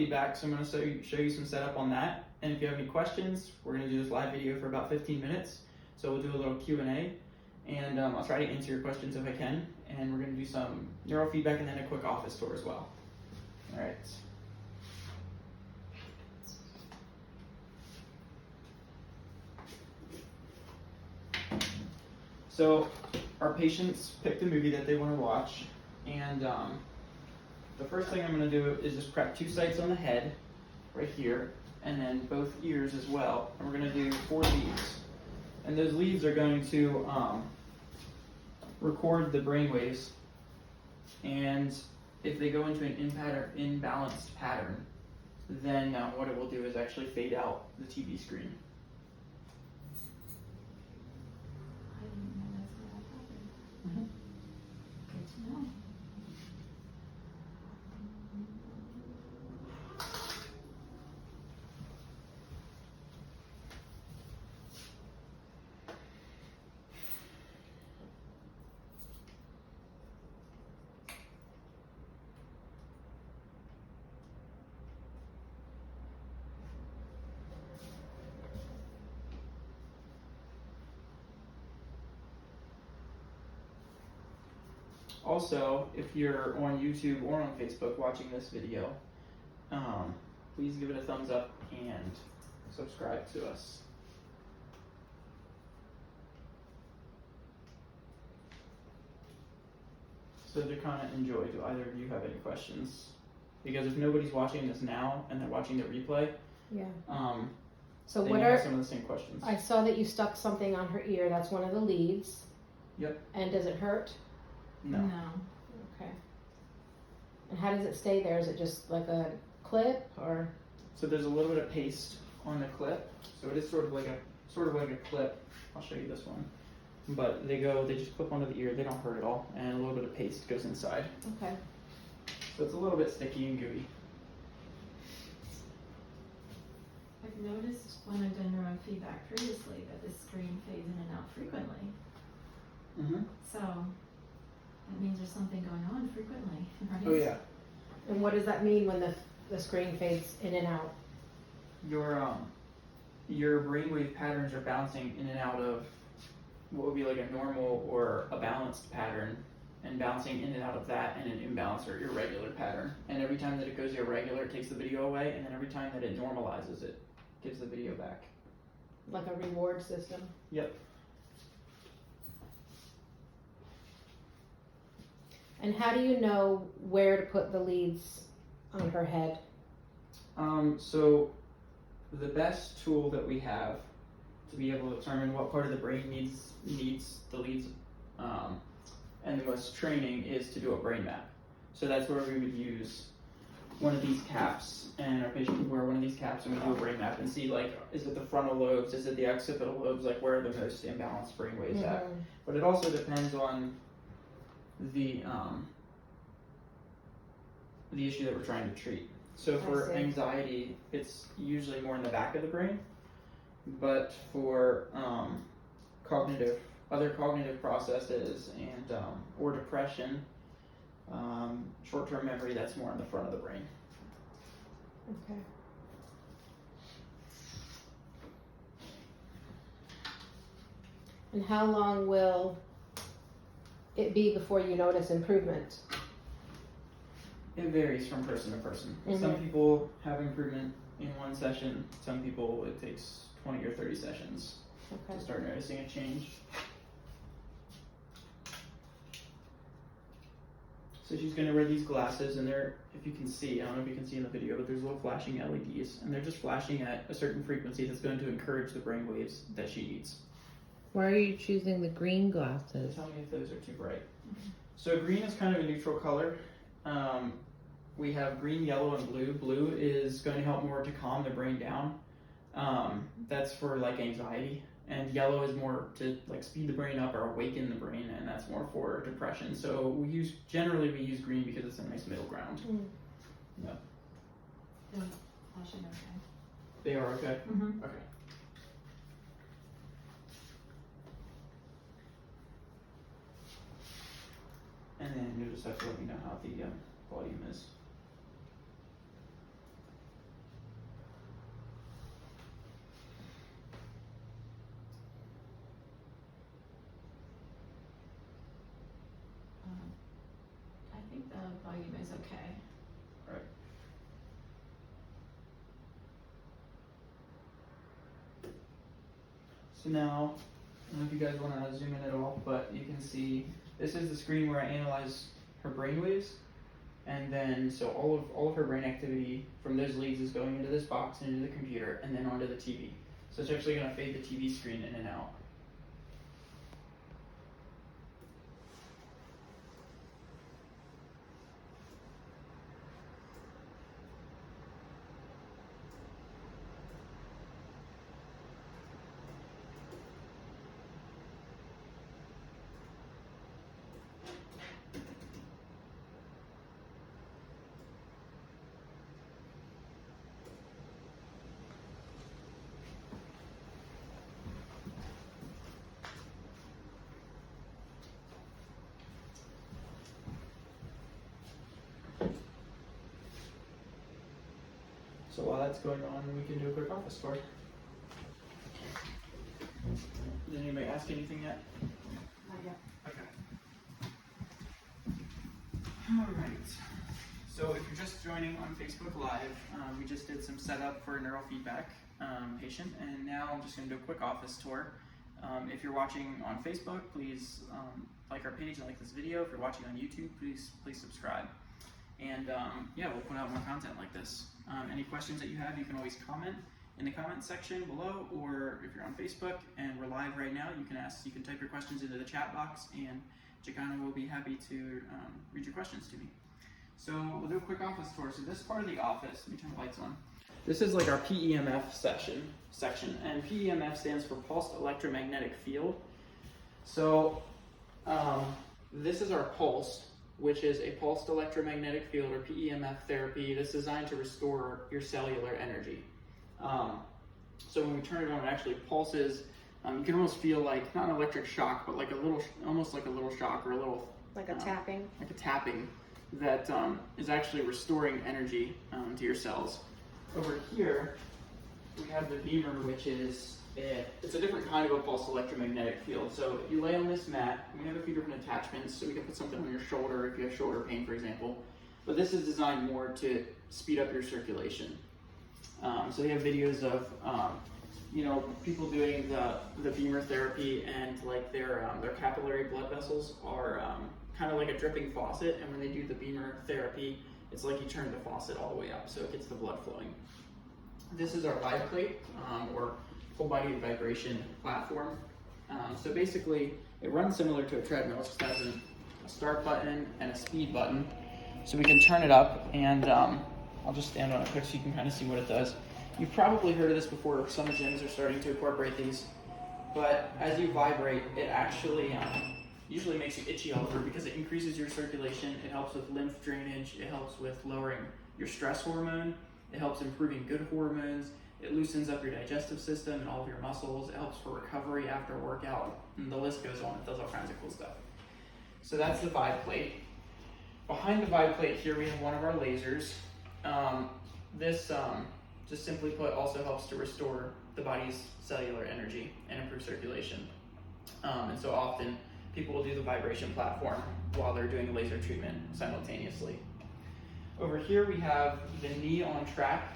feedback, so I'm going to show you some setup on that. And if you have any questions, we're going to do this live video for about 15 minutes. So we'll do a little Q&A, and I'll try to answer your questions if I can. And we're going to do some neurofeedback and then a quick office tour as well. All right. So our patients pick the movie that they want to watch, and the first thing I'm going to do is just prep 2 sites on the head, right here, and then both ears as well. And we're going to do 4 leads. And those leads are going to record the brain waves, and if they go into an imbalanced pattern, then what it will do is actually fade out the TV screen. I didn't know that's what happened. Good to know. Also, if you're on YouTube or on Facebook watching this video, please give it a thumbs up and subscribe to us. So to kind of enjoy, do either of you have any questions? Because if nobody's watching this now and they're watching the replay, Yeah. So They what may are have some of the same questions? I saw that you stuck something on her ear. That's one of the leads. Yep. And does it hurt? No. Okay. And how does it stay there? Is it just like a clip or? So there's a little bit of paste on the clip. So it is sort of like a clip. I'll show you this one. But they just clip onto the ear. They don't hurt at all, and a little bit of paste goes inside. Okay. So it's a little bit sticky and gooey. I've noticed when I've done neurofeedback previously that the screen fades in and out frequently. Mm-hmm. So that means there's something going on frequently, right? Oh yeah. And what does that mean when the screen fades in and out? Your brainwave patterns are bouncing in and out of what would be like a normal or a balanced pattern, and bouncing in and out of that and an imbalanced or irregular pattern. And every time that it goes irregular, it takes the video away, and then every time that it normalizes, it gives the video back. Like a reward system? Yep. And how do you know where to put the leads on her head? So the best tool that we have to be able to determine what part of the brain needs the leads and the most training is to do a brain map. So that's where we would use one of these caps, and our patient would wear one of these caps, and we do a brain map and see, like, is it the frontal lobes, is it the occipital lobes, like where are the most imbalanced brain waves at. But it also depends on the issue that we're trying to treat. So for anxiety, it's usually more in the back of the brain, but for other cognitive processes and or depression, short-term memory, that's more in the front of the brain. Okay. And how long will it be before you notice improvement? It varies from person to person. Mm-hmm. Some people have improvement in one session. Some people, it takes 20 or 30 sessions to start noticing a change. So she's going to wear these glasses, and they're, if you can see, I don't know if you can see in the video, but there's little flashing LEDs, and they're just flashing at a certain frequency that's going to encourage the brain waves that she needs. Why are you choosing the green glasses? Tell me if those are too bright. So green is kind of a neutral color. We have green, yellow, and blue. Blue is going to help more to calm the brain down. That's for like anxiety. And yellow is more to like speed the brain up or awaken the brain, and that's more for depression. So generally we use green because it's a nice middle ground. Yeah. They're flashing okay. They are okay? Mm-hmm. Okay. And then you'll just have to let me know how the volume is. okay. So now, I don't know if you guys want to zoom in at all, but you can see this is the screen where I analyze her brain waves, and then so all of her brain activity from those leads is going into this box and into the computer, and then onto the TV. So it's actually going to fade the TV screen in and out. So while that's going on, we can do a quick office tour. Did anybody ask anything yet? Not yet. Okay. Alright. So if you're just joining on Facebook Live, we just did some setup for a neurofeedback patient, and now I'm just going to do a quick office tour. If you're watching on Facebook, please like our page and like this video. If you're watching on YouTube, please subscribe. And yeah, we'll put out more content like this. Any questions that you have, you can always comment in the comment section below, or if you're on Facebook and we're live right now, you can type your questions into the chat box, and Jacana will be happy to read your questions to me. So we'll do a quick office tour. So this part of the office, let me turn the lights on. This is like our PEMF section, and PEMF stands for pulsed electromagnetic field. So this is our pulse, which is a pulsed electromagnetic field, or PEMF therapy, that's designed to restore your cellular energy. So when we turn it on, it actually pulses. You can almost feel like, not an electric shock, but like almost like a little shock, or a little... Like a tapping? Like a tapping that is actually restoring energy to your cells. Over here, we have the beamer, which is it's a different kind of a pulsed electromagnetic field. So you lay on this mat, we have a few different attachments, so we can put something on your shoulder if you have shoulder pain, for example. But this is designed more to speed up your circulation. So they have videos of people doing the beamer therapy, and like their capillary blood vessels are kind of like a dripping faucet, and when they do the beamer therapy, it's like you turn the faucet all the way up so it gets the blood flowing. This is our vibe plate, or full body vibration platform. So basically, it runs similar to a treadmill. It just has a start button and a speed button. So we can turn it up, and I'll just stand on it quick so you can kind of see what it does. You've probably heard of this before. Some gyms are starting to incorporate these. But as you vibrate, it actually usually makes you itchy all over, because it increases your circulation. It helps with lymph drainage. It helps with lowering your stress hormone. It helps improving good hormones. It loosens up your digestive system and all of your muscles. It helps for recovery after a workout, and the list goes on. It does all kinds of cool stuff. So that's the vibe plate. Behind the vibe plate here, we have one of our lasers. This, just simply put, also helps to restore the body's cellular energy and improve circulation. And so often, people will do the vibration platform while they're doing a laser treatment simultaneously. Over here, we have the knee on track.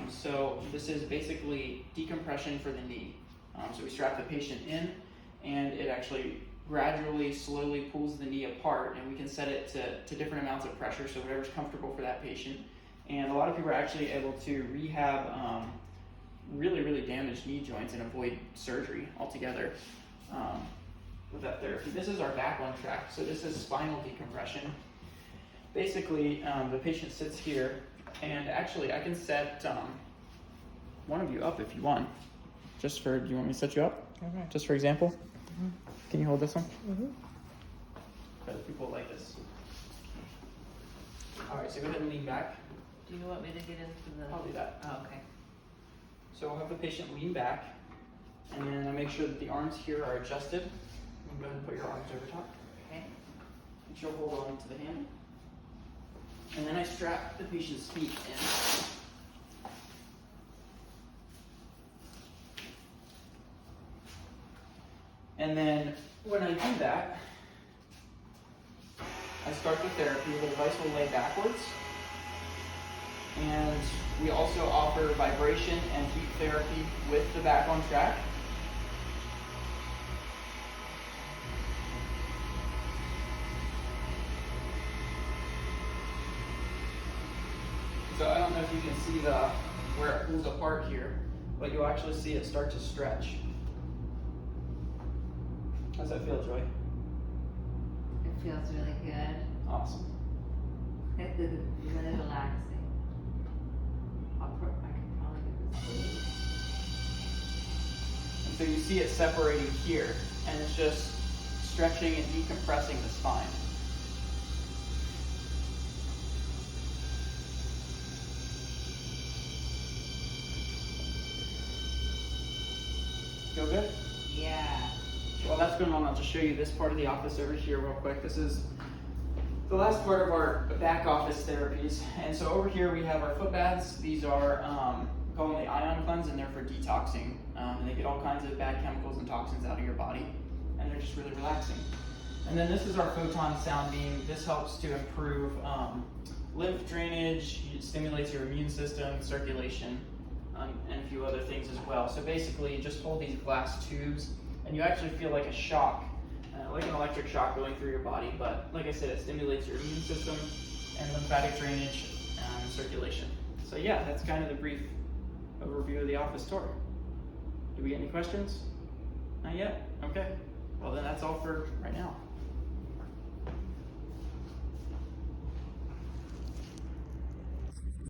So this is basically decompression for the knee. So we strap the patient in, and it actually gradually, slowly pulls the knee apart, and we can set it to different amounts of pressure, so whatever's comfortable for that patient. And a lot of people are actually able to rehab really, really damaged knee joints and avoid surgery altogether with that therapy. This is our back on track. So this is spinal decompression. Basically, the patient sits here, and actually I can set one of you up if you want. Do you want me to set you up? Okay. Just for example? Mm-hmm. Can you hold this one? Mm-hmm. Because people like this. Alright, so go ahead and lean back. Do you want me to get into the... I'll do that. Oh, okay. So I'll have the patient lean back, and then I make sure that the arms here are adjusted. You can go ahead and put your arms over top. Okay. And she'll hold on to the hand. And then I strap the patient's feet in. And then when I do that, I start the therapy, the device will lay backwards. And we also offer vibration and heat therapy with the back on track. So I don't know if you can see where it pulls apart here, but you'll actually see it start to stretch. How's that feel, Joy? It feels really good. Awesome. It's really relaxing. I can probably do this. And so you see it separating here, and it's just stretching and decompressing the spine. Feel good? Yeah. While that's going on, I'll just show you this part of the office over here real quick. This is the last part of our back office therapies. And so over here we have our foot baths. These are called the ion cleanse, and they're for detoxing. And they get all kinds of bad chemicals and toxins out of your body, and they're just really relaxing. And then this is our photon sound beam. This helps to improve lymph drainage. It stimulates your immune system, circulation, and a few other things as well. So basically, just hold these glass tubes, and you actually feel like a shock, like an electric shock going through your body. But like I said, it stimulates your immune system and lymphatic drainage and circulation. So yeah, that's kind of the brief overview of the office tour. Do we get any questions? Not yet? Okay. Well, then that's all for right now.